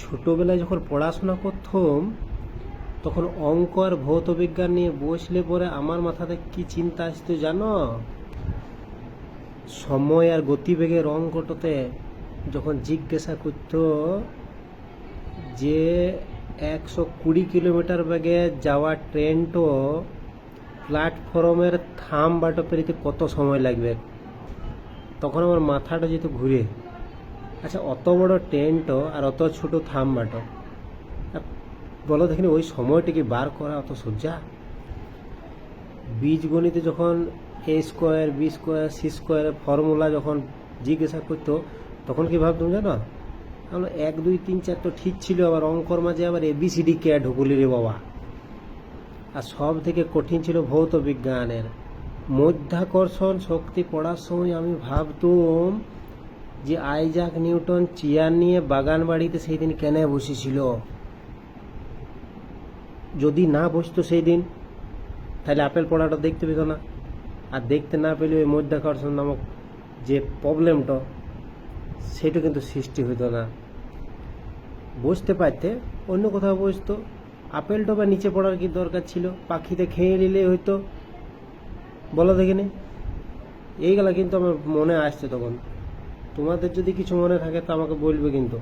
ছোটোবেলায় যখন পড়াশোনা করতাম তখন অঙ্ক আর ভৌত বিজ্ঞান নিয়ে বসলে পরে আমার মাথাতে কি চিন্তা আসতো জানো? সময় আর গতিবেগের অঙ্কটাতে যখন জিজ্ঞাসা করতো যে 120 কিলোমিটার বেগে যাওয়া ট্রেনটো প্ল্যাটফর্মের থামবাটো পেরিতে কত সময় লাগবে, তখন আমার মাথাটা যেত ঘুরে। আচ্ছা, অত বড় ট্রেনটো আর অত ছোট থামবাটো, বলো দেখিনি ওই সময়টিকে বার করা অত সোজা? বীজগণিতে যখন a² b² c² ফর্মুলা যখন জিজ্ঞাসা করতো তখন কি ভাবতাম জানো? আমরা 1 2 3 4 তো ঠিক ছিল, আবার অঙ্কর মাঝে আবার ABCD কে ঢুকুলি রে বাবা। আর সব থেকে কঠিন ছিল ভৌত বিজ্ঞানের মধ্যাকর্ষণ শক্তি পড়ার সময় আমি ভাবতাম যে আইজাক নিউটন চেয়ার নিয়ে বাগান বাড়িতে সেই দিন কেন বসেছিল। যদি না বসতো সেই দিন, তাহলে আপেল পড়াটা দেখতে পেত না, আর দেখতে না পেলে ওই মধ্যাকর্ষণ নামক যে প্রবলেমটা সেটা কিন্তু সৃষ্টি হতো না। বসতে পারতে অন্য কোথাও বসতো, আপেলটা বা নিচে পড়ার কি দরকার ছিল? পাখিতে খেয়ে নিলে হয়তো, বলো দেখিনি। এইগুলা কিন্তু আমার মনে আসছে তখন। তোমাদের যদি কিছু মনে থাকে তো আমাকে বলবে কিন্তু।